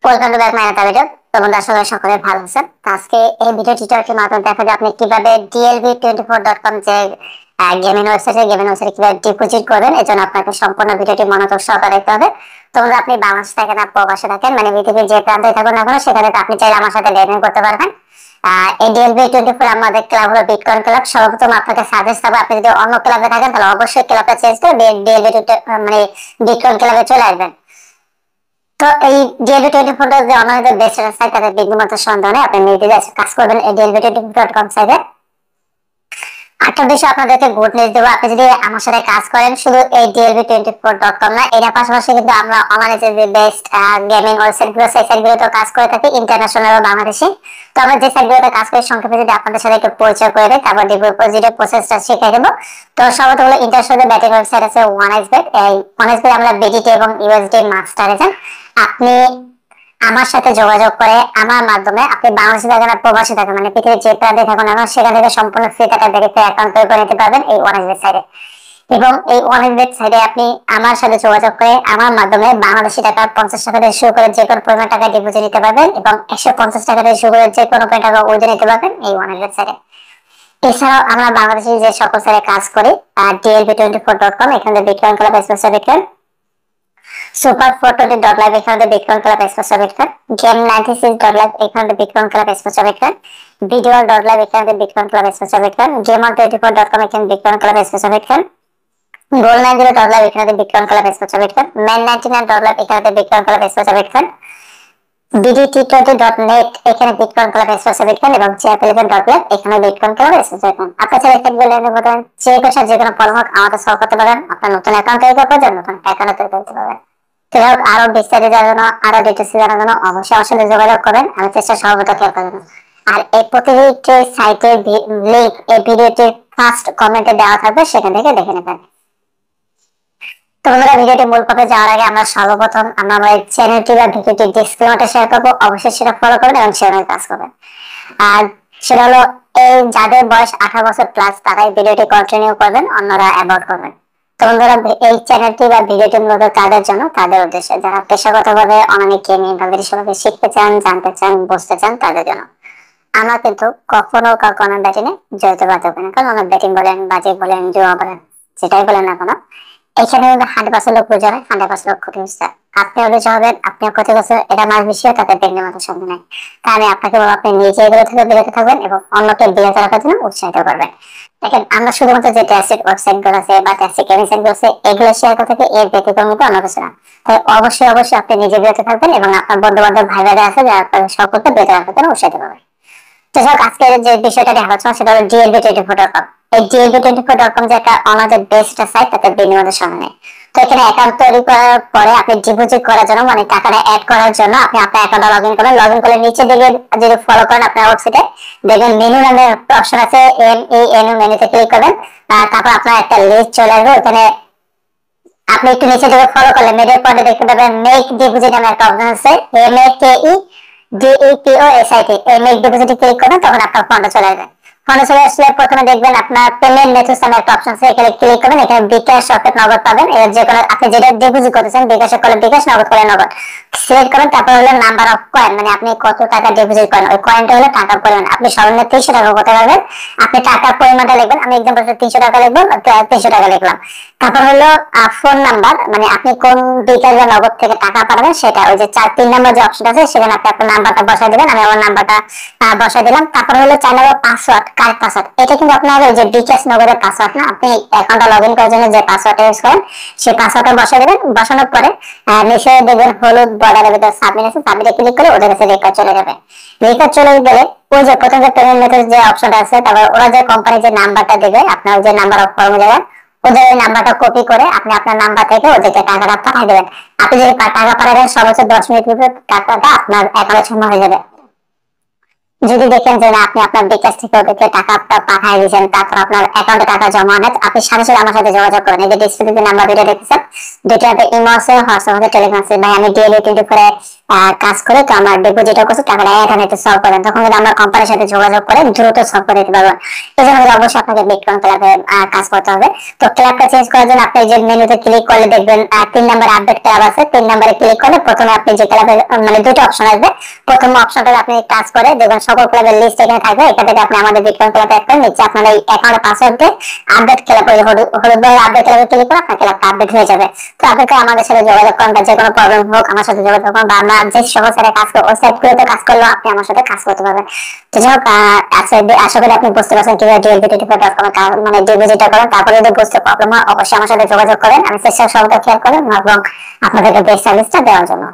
Welcome to back my another video. তো বন্ধুরা আসলে সকলে ভালো আছেন। তো আজকে এই ভিডিও টিউটোরিয়ালটির মাধ্যমে দেখা যায় আপনি কিভাবে dlv24.com যে গেমিং ওয়েবসাইটে কিভাবে ডিপোজিট করবেন। এর জন্য আপনাকে সম্পূর্ণ ভিডিওটি মনোযোগ সহকারে দেখতে হবে। তো বন্ধুরা আপনি বাংলাদেশে থাকেন না প্রবাসে থাকেন, মানে পৃথিবীর যে প্রান্তে থাকুন না কেন সেখানে আপনি চাইলে আমার সাথে লেনদেন করতে পারবেন। এই dlv24 আমাদের ক্লাব হলো বিটকয়েন ক্লাব। সর্বপ্রথম আপনাকে সাজেস্ট হবে, আপনি যদি অন্য ক্লাবে থাকেন তাহলে অবশ্যই ক্লাবটা চেঞ্জ করে dlv24 মানে বিটকয়েন ক্লাবে চলে আসবেন। তো এই dlv24 যে অনলাইনে বেস্ট সাইট, তাদের বিন্দুমাত্র সন্দেহ নেই, আপনি নির্দ্বিধায় কাজ করবেন এই dlv24.com সাইটে। একটা বিষয় আপনাদেরকে গুড নিউজ দেবো, আপনি যদি আমার সাথে কাজ করেন শুধু এই dlv24.com না, এর পাশাপাশি কিন্তু আমরা অনলাইনে যে বেস্ট গেমিং ওয়েবসাইট গুলো সেই সাইট গুলোতে কাজ করে থাকি, ইন্টারন্যাশনাল ও বাংলাদেশি। তো আমরা যে সাইট গুলোতে কাজ করি সংক্ষেপে যদি আপনাদের সাথে একটু পরিচয় করে দেয়, তারপর ডিপোজিটের প্রসেসটা শিখিয়ে দেবো। তো সর্বপ্রথম হলো ইন্টারন্যাশনাল ব্যাটিং ওয়েবসাইট আছে 1xbet। এই 1xbet আমরা বিডিটি এবং ইউএসডি মাস্টার এজেন্ট। আপনি আমার সাথে যোগাযোগ করে আমার মাধ্যমে আপনি বাংলাদেশে থাকেন আর প্রবাসী থাকেন, মানে পৃথিবীর যে প্রান্তে থাকুন না সেখান থেকে সম্পূর্ণ ফ্রি টাকা ভেরিফাই অ্যাকাউন্ট তৈরি করে নিতে পারবেন এই ওয়ানএক্সবেট সাইটে। এবং এই ওয়ানএক্সবেট সাইটে আপনি আমার সাথে যোগাযোগ করে আমার মাধ্যমে বাংলাদেশি টাকা 50 টাকা থেকে শুরু করে যে কোনো পরিমাণ টাকা ডিপোজিট নিতে পারবেন এবং 150 টাকা থেকে শুরু করে যে কোনো পরিমাণ টাকা উইথড্র নিতে পারবেন এই ওয়ানএক্সবেট সাইটে। এছাড়াও আমরা বাংলাদেশে যে সকল সাইটে কাজ করি, dlv24.com এখানে bitcoin club special bitcoin, super 420.live এখানে bitcoin club special bitcoin, game 96.live এখানে বিটকয়েন ক্লাব স্পেশাল বিটকয়েন, ভিডিও.live এখানে বিটকয়েন ক্লাব স্পেশাল বিটকয়েন, গেম24.com এখানে বিটকয়েন ক্লাব স্পেশাল বিটকয়েন, গোল 90.live এখানে bitcoin club special bitcoin, man 99.live এখানে bitcoin club special bitcoin, bdt20.net এখানে bitcoin club special bitcoin এবং চ্যাপেলিভেন.live এখানে bitcoin club special bitcoin. আপনারা চাইলে একটা লেনদেন করতে পারেন, যে কোনো যে কোনো পরামর্শ আমাদের সলভ করতে পারেন। আপনার নতুন অ্যাকাউন্ট তৈরি করতে পারেন, নতুন অ্যাকাউন্ট তৈরি করতে পারবেন। আরো বিস্তারিত জানার জন্য, আরো ডিটেইলস জানার জন্য অবশ্যই আমার সাথে যোগাযোগ করবেন, আমি চেষ্টা সর্বদা খেয়াল করবো। আর এই প্রতিটি সাইটের লিংক এই ভিডিওটির ফার্স্ট কমেন্টে দেওয়া থাকবে, সেখান থেকে দেখে নেবেন। তো বন্ধুরা ভিডিওটি মূল পর্বে যাওয়ার আগে আমরা সর্বপ্রথম আমার চ্যানেলটি বা ভিডিওটি ডিসক্রিপশনে শেয়ার করবো, অবশ্যই সেটা ফলো করবেন এবং চ্যানেলে কাজ করবেন। আর সেটা হলো এই যাদের বয়স 18 বছর প্লাস তারাই ভিডিওটি কন্টিনিউ করবেন, অন্যরা অ্যাভয়েড করবেন। তো বন্ধুরা এই চ্যানেলটি বা ভিডিওটি মূলত তাদের জন্য, তাদের উদ্দেশ্যে যারা পেশাগতভাবে অনেক গেমিং বা বিশেষভাবে শিখতে চান, জানতে চান, বুঝতে চান, তাদের জন্য। আমরা কিন্তু কখনো কখনো ব্যাটিংয়ে জড়িত হতে পারি না, কারণ আমরা ব্যাটিং বলেন, বাজি বলেন, জুয়া বলেন, যেটাই বলেন না কেন এখানে 100% লোক বুঝে না, 100% লোক ক্ষতি হচ্ছে। আপনি অবশ্য হবেন, আপনিও ক্ষতি করছে, এটা মাস বিষয়, তাতে ব্যাংকের মাথা সামনে নাই। তাই আমি আপনাকে বলবো আপনি নিজে এগুলো থেকে বিরত থাকবেন এবং অন্যকে বিরত রাখার জন্য উৎসাহিত করবেন। দেখেন আমরা শুধুমাত্র যে ট্যাসিক ওয়েবসাইট গুলো আছে বা ট্যাসিক ওয়েবসাইট গুলো আছে এগুলো শেয়ার করতে থেকে এর ব্যতিক্রমিত অন্য কিছু না। তাই অবশ্যই আপনি নিজে বিরত থাকবেন এবং আপনার বন্ধু বান্ধব ভাই ভাইরা আছে যারা আপনাদের সকলকে বিরত রাখার জন্য উৎসাহিত করবেন। তো যাক আজকে যে বিষয়টা নিয়ে আলোচনা সেটা হলো dlv24.com। এই dlv24.com যে একটা অনলাইন বেস্ট সাইট, তাতে বিনিয়োগের সময় নেই। তো এখানে অ্যাকাউন্ট তৈরি করার পরে আপনি ডিপোজিট করার জন্য, মানে টাকাটা অ্যাড করার জন্য আপনি আপনার অ্যাকাউন্টে লগইন করবেন। লগইন করলে নিচে দেখবেন, যদি ফলো করেন আপনার ওয়েবসাইটে দেখবেন মেনু নামের একটা অপশন আছে, এনএনইউ মেনুতে ক্লিক করবেন। তারপর আপনার একটা লিস্ট চলে আসবে, ওখানে আপনি একটু নিচে দিকে ফলো করলে মিডল পয়েন্টে দেখতে পাবেন মেক ডিপোজিট নামে একটা অপশন আছে, MEKEDEPOSIT। এই মেক ডিপোজিটে ক্লিক করবেন, তখন আপনার ফন্ডে চলে আসবে। ফন্ডে চলে আসলে প্রথমে দেখবেন আপনার পেমেন্ট মেথডস নামে একটা অপশন আছে, এখানে ক্লিক করবেন। এখানে বিকাশ, রকেট, নগদ পাবেন। এর যে কোনো আপনি যেটা ডিপোজিট করতেছেন, বিকাশে করলে বিকাশ, নগদ করলে নগদ সিলেক্ট করবেন। তারপর হলো নাম্বার অফ কয়েন, মানে আপনি কত টাকা ডিপোজিট করেন, ওই কয়েনটা হলো টাকার পরিমাণ। আপনি সর্বনিম্ন 300 টাকা করতে পারবেন। আপনি টাকার পরিমাণটা লিখবেন, আমি এক্সাম্পল 300 টাকা লিখবো, 300 টাকা লিখলাম। তারপর হলো ফোন নাম্বার, মানে আপনি কোন বিকাশ বা নগদ থেকে টাকা পাঠাবেন সেটা, ওই যে 3 নম্বর যে অপশন আছে সেখানে আপনি আপনার নাম্বারটা বসাই দিবেন। আমি আমার নাম্বারটা বসাই দিলাম। তারপর হলো 4 নম্বর পাসওয়ার্ড, কারেক্ট পাসওয়ার্ড। এটা কিন্তু আপনার ওই যে বিকাশ নগদের পাসওয়ার্ড না, আপনি অ্যাকাউন্টটা লগইন করার জন্য যে পাসওয়ার্ডটা ইউজ করেন সেই পাসওয়ার্ডটা বসাই দিবেন। বসানোর পরে নিচে দেখবেন হলুদ বর্ডারের ভিতরে সাবমিট আছে, সাবমিটে ক্লিক করে ওদের কাছে রেকর্ড চলে যাবে। রেকর্ড চলে গেলে ওই যে প্রথম যে পেমেন্ট মেথড যে অপশনটা আছে, তারপর ওরা যে কোম্পানির যে নাম্বারটা দেবে, আপনার যে নাম্বার অফ ফর্ম দেবেন, ওদের ওই নাম্বারটা কপি করে আপনি আপনার নাম্বার থেকে ওদেরকে টাকাটা পাঠিয়ে দেবেন। আপনি যদি টাকা পাঠাবেন সর্বোচ্চ 10 মিনিট ভিতরে টাকাটা আপনার অ্যাকাউন্টে জমা হয়ে যাবে। যদি দেখেন যে না আপনি আপনার বিকাশ থেকে ওদেরকে টাকা পাঠিয়ে দিয়েছেন, তারপর আপনার অ্যাকাউন্টে টাকা জমা নেই, আপনি সাথে সাথে আমার সাথে যোগাযোগ করেন। এই যে ডিসপ্লেতে যে নাম্বার দুটো দেখতেছেন, দুটোতে ইমো আছে, হোয়াটসঅ্যাপ আছে, টেলিগ্রাম আছে। ভাই আমি ডেইলি 24 কাজ করে তো আমার ডিপোজিটও করছি, টাকাটা এখানে সলভ করেন, তখন কিন্তু আমরা কোম্পানির সাথে যোগাযোগ করে দ্রুত সলভ করে দিতে পারবো। এই জন্য অবশ্যই আপনাকে বিটকয়েন ক্লাবে কাজ করতে হবে। তো ক্লাবটা চেঞ্জ করার জন্য আপনি যে মেনুতে ক্লিক করলে দেখবেন 3 নাম্বার আপডেট ক্লাব আছে, 3 নাম্বারে ক্লিক করলে প্রথমে আপনি যে ক্লাবে মানে দুটো অপশন আসবে, প্রথম অপশনটা আপনি কাজ করে দেখবেন সকল ক্লাবের লিস্ট এখানে থাকবে। এখান থেকে আপনি আমাদের বিটকয়েন ক্লাবে অ্যাড করেন, নিচে আপনার এই অ্যাকাউন্টের পাসওয়ার্ড দিয়ে আপডেট ক্লাব করে হলুদ আপডেট ক্লাবে ক্লিক করে আপনার ক্লাবটা আপডেট হয়ে যাবে। তো আপনাকে আমাদের সাথে যোগাযোগ করেন, বা যে কোনো প্রবলেম হোক আমার সাথে যোগাযোগ করুন, বা আমরা যে সকল সাইটে কাজ করবো ওই সাইটগুলোতে কাজ করলেও আপনি আমার সাথে কাজ করতে পারবেন। তো যাই হোক, আশা করি আপনি বুঝতে পারছেন কিভাবে dlb24.com মানে ডিপোজিটটা করেন। তারপরে যদি বুঝতে প্রবলেম হয় অবশ্যই আমার সাথে যোগাযোগ করেন, আমি চেষ্টা সর্বদা খেয়াল করেন এবং আপনাদেরকে বেস্ট সার্ভিসটা দেওয়ার জন্য।